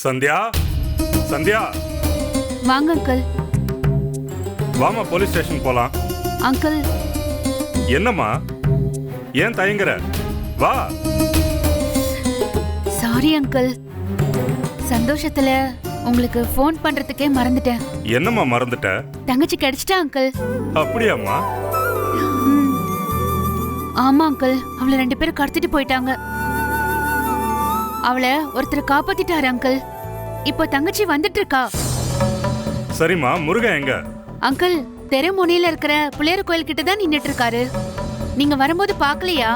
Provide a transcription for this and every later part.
சந்தியா, சந்தியா, வாங்க அங்கிள். வாமா police station போலாம். அங்கிள், என்னம்மா, ஏன் தயங்குற? வா. சாரி அங்கிள், சந்தோஷத்துல உங்களுக்கு ஃபோன் பண்றதுக்கே மறந்துட்டேன். என்னம்மா மறந்துட்ட? தங்கச்சி கிடைச்சிட்டா அங்கிள். அப்படியாம்மா? ஆமா அங்கிள், அவளை 2 பேரும் கடத்திட்டு போயிட்டாங்க. அவளை ஒருத்தர் காப்பாத்திட்டாரு அங்கிள். இப்போ தங்கச்சி வந்துட்டு இருக்கா. சரிம்மா, முருகன் எங்க? அங்கிள், தெருமுனையில இருக்கிற புளியர் கோயில் கிட்ட தான் நின்னுட்டு இருக்காரு. நீங்க வரும்போது பாக்கலையா?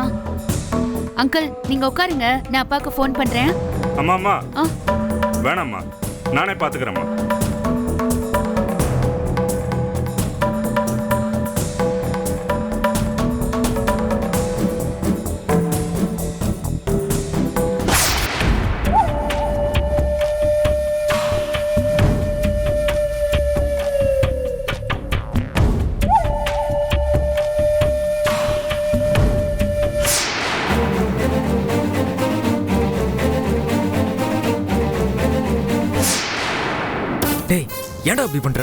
அங்கிள், நீங்க உட்காருங்க, நான் அப்பாவுக்கு ஃபோன் பண்றேன். அம்மா, வேணாம்மா, நானே பாத்துக்கிறேம்மா. டேய், ஏன்டா அப்படி பண்ற?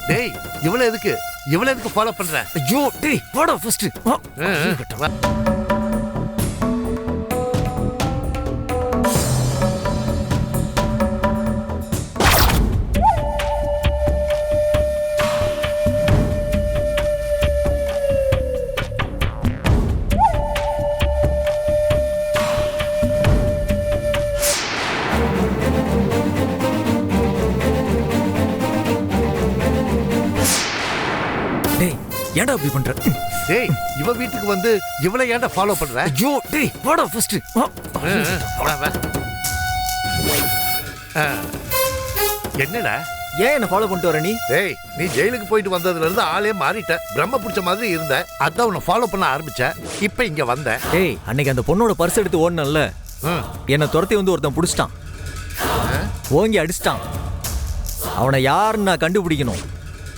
டேய், இவ்வளவு எதுக்கு ஃபாலோ பண்ற? ஐயோ, டேய் வாடா ஃபர்ஸ்ட். டேய், ஏன்டா அப்படி பண்ற? டேய், இவ வீட்டுக்கு வந்து இவளை ஏன்டா ஃபாலோ பண்ற? ஐயோ, டேய் வாடா ஃபர்ஸ்ட். என்னடா? ஏன் என்ன ஃபாலோ பண்ணிட்டு வர நீ? டேய், நீ ஜெயிலுக்கு போயிட்டு வந்ததுல இருந்து ஆளே மாறிட்ட. பிரம்ம பிடிச்ச மாதிரி இருந்த, அதான் உன்னை ஃபாலோ பண்ண ஆரம்பிச்ச. இப்ப இங்க வந்த. டேய், அன்னைக்கு அந்த பொண்ணோட பர்ஸ் எடுத்து ஓடனல்ல, என்னை துரத்தி வந்து ஒருத்தன் புடிச்சிட்டான், ஓங்கி அடிச்சிட்டான். அவனை யாருன்னு நான் கண்டுபிடிக்கணும்,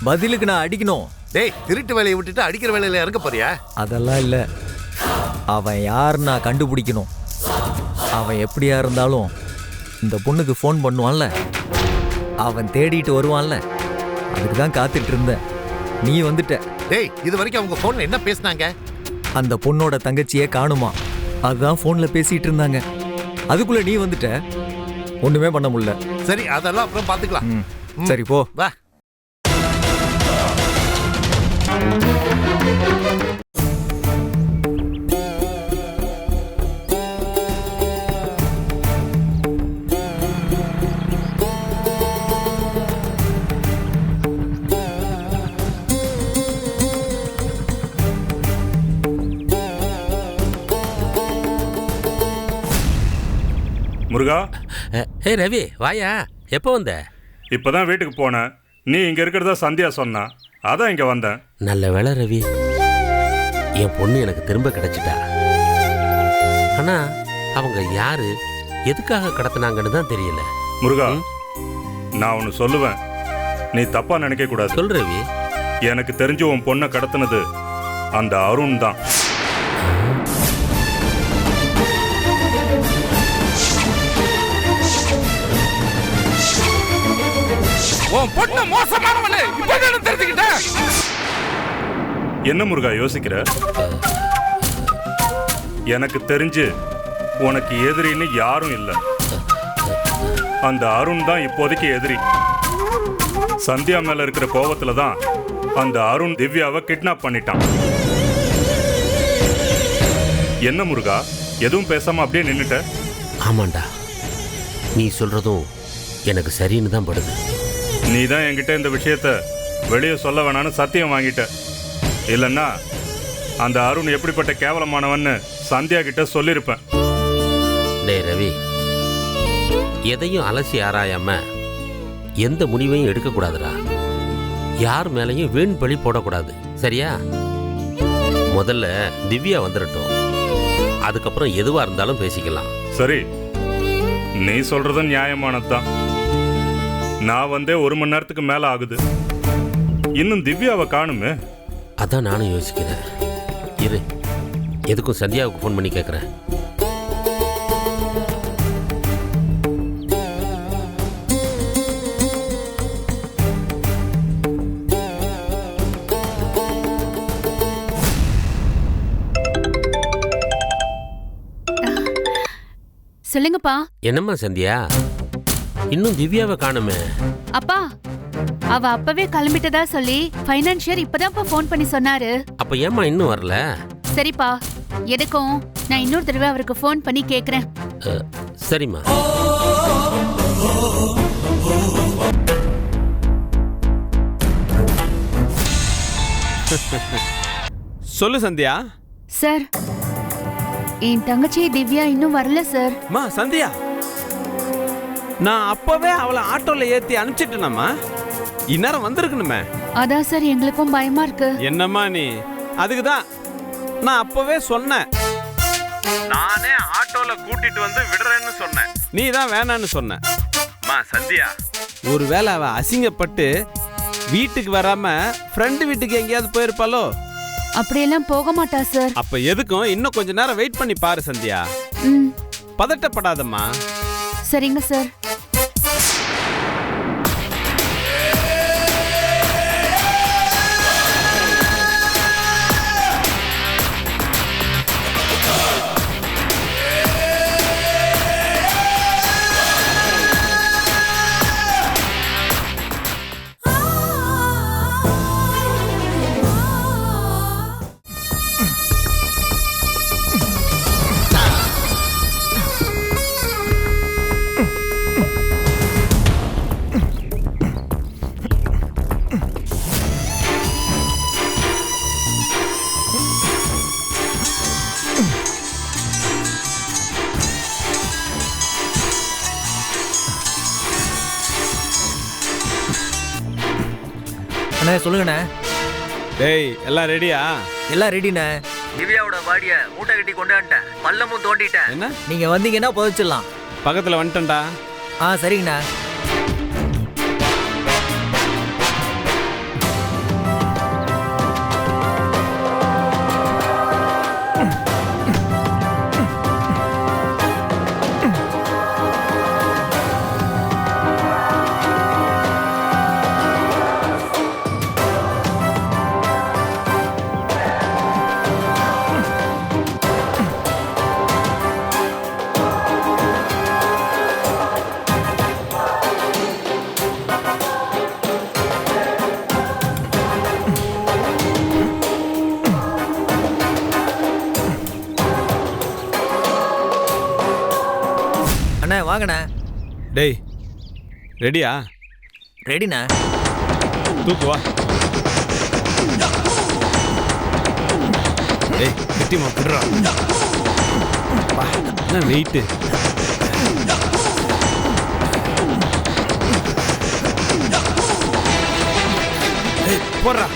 பதிலுக்கு நான் அடிக்கணும். டேய், திருட்டு வேலையை விட்டுட்டு அடிக்கிற வேலையில இறங்க போறியா? அதெல்லாம் இல்ல, அவன் யாருன்னு நான் கண்டுபிடிக்கணும். அவன் எப்படியா இருந்தாலும் இந்த பொண்ணுக்கு ஃபோன் பண்ணுவான்ல, அவன் தேடிட்டு வருவான்ல, அதுக்கு தான் காத்துட்டு இருந்தேன். நீ வந்துட்ட. டேய், இது வரைக்கும் அவங்க போன்ல என்ன பேசினாங்க? அந்த பொண்ணோட தங்கச்சியே காணுமா, அதுதான் போன்ல பேசிட்டு இருந்தாங்க. அதுக்குள்ள நீ வந்துட்ட, ஒண்ணுமே பண்ண முடியல. சரி, அதெல்லாம் அப்புறம் பாத்துக்கலாம். சரி போ. வா. முருகா, ஹே ரவி, வாயா. எப்போ வந்த? இப்பதான் வீட்டுக்கு போனேன். நீ இங்க இருக்கிறதா சந்தியா சொன்னா, அதான் இங்க வந்தேன். நல்ல வேளை ரவி, என் பொண்ணு எனக்கு திரும்ப கிடைச்சிட்டா. ஆனா அவங்க யாரு, எதுக்காக கடத்தினாங்கன்னு தான் தெரியல. முருகா, நான் ஒன்னு சொல்லுவேன், நீ தப்பா நினைக்க கூடாது. சொல் ரவி. எனக்கு தெரிஞ்சு உன் பொண்ணை கடத்தினது அந்த அருண் தான். என்ன முருகா யோசிக்கிற? எனக்கு தெரிஞ்சு உனக்கு எதிரின்னு யாரும் இல்லை. அந்த அருண் தான் இப்போதைக்கு எதிரி. சந்தியா மேல இருக்கிற கோபத்துல தான் அந்த அருண் திவ்யாவை கிட்னாப் பண்ணிட்டான். என்ன முருகா, எதுவும் பேசாம அப்படியே நின்னுட்ட? ஆமாண்டா, நீ சொல்றதும் எனக்கு சரின்னு தான் படுது. நீ தான் என்கிட்ட இந்த விஷயத்த வெளியே சொல்ல வேணான்னு சத்தியம் வாங்கிட்ட. இல்லைன்னா அந்த அருண் எப்படிப்பட்ட கேவலமானவன்னு சந்தியா கிட்ட சொல்லியிருப்பேன். டேய் ரவி, எதையும் அலசி ஆராயாம எந்த முடிவையும் எடுக்கக்கூடாதுடா. யார் மேலையும் வீண் பழி போடக்கூடாது, சரியா? முதல்ல திவ்யா வந்துடட்டும், அதுக்கப்புறம் எதுவா இருந்தாலும் பேசிக்கலாம். சரி, நீ சொல்றதும் நியாயமானதுதான். நான் வந்தே 1 மணி நேரத்துக்கு மேல ஆகுது, இன்னும் திவ்யாவை காணுமே. அதான் நானும் யோசிக்கிறேன். இரு, எதுக்கும் சந்தியாவுக்கு ஃபோன் பண்ணி கேட்குறேன். சொல்லுங்கப்பா. என்னம்மா சந்தியா, இன்னும் திவ்யாவை காணுமே? அப்பா, அவ அப்பவே கிளம்பிட்டதா சொல்லி ஃபைனான்சியர் இப்பதான்ப்பா ஃபோன் பண்ணி சொன்னாரு. அப்ப ஏம்மா இன்னும் வரல? சரிப்பா, எதுக்கும் நான் இன்னொரு தடவை அவருக்கு ஃபோன் பண்ணி கேக்குறேன். சரிம்மா. சொல்லு சந்தியா. சார், என் தங்கச்சி திவ்யா இன்னும் வரல சார். மா சந்தியா, நான் அப்பவே அவளை ஆட்டோல ஏத்தி அனுப்பிச்சிட்டேனம்மா. இந்நேரம் வந்திருக்கணுமே. அதான் சார் எங்களுக்கும் பயமா இருக்கு. என்னம்மா நீ? அதுக்கு தான் நான் அப்பவே சொன்னேன். நானே ஆட்டோல கூட்டிட்டு வந்து விடுறேன்னு சொன்னேன். நீ தான் வேணான்னு சொன்ன. மா சந்தியா, ஒருவேளை அவ அசிங்கப்பட்டு வீட்டுக்கு வராம ஃப்ரெண்டு வீட்டுக்கு எங்கேயாவது போயிருப்பாளோ? அப்படியெல்லாம் போக மாட்டா சார். அப்ப எதுக்கும் இன்னும் கொஞ்ச நேரம் வெயிட் பண்ணி பாரு சந்தியா. பதட்டப்படாதம்மா. சரிங்க சார். அண்ணே சொல்லுங்கண்ணே. டேய், எல்லாம் ரெடியா? எல்லாம் ரெடிண்ணே. திவ்யாவோட பாடியை மூட்டை கட்டி கொண்டாண்டேன். பள்ளமும் தோண்டிட்டேன். என்ன? நீங்க வந்தீங்கன்னா புதைச்சிடலாம். பக்கத்துல வந்துட்டேன்டா. சரிங்கண்ணா. வாங்கண்ணா. டேய், ரெடியா? ரெடிண்ணா. தூக்கு வா. டேய், கட்டிமா புடுறா. வா, என்ன வெயிட்? டேய், போறா.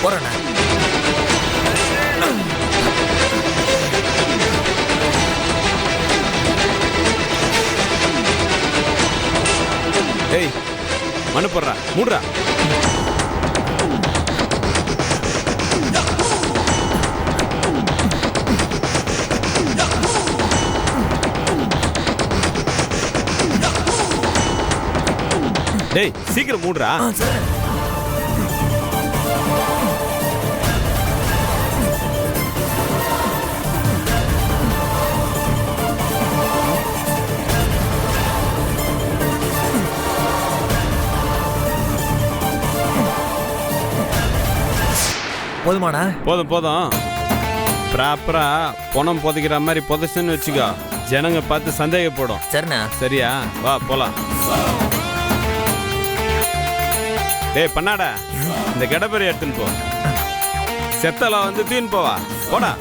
போறேண்ணா. ஏய், மண்ணு போடுறா, மூடுறா. டேய், சீக்கிரம் மூடுறா. போதுமாண்ணா? போதும் போதும். ப்ராப்பரா பணம் புதைக்கிற மாதிரி புதைச்சுன்னு வச்சுக்கோ, ஜனங்க பார்த்து சந்தேகப்படும். சரிண்ணா. சரியா? வா போலாம். டேய் பண்ணாடா, இந்த கடப்பரை எடுத்துன்னு போ. செத்தலாம் வந்து தூன்னு போவா. போடா.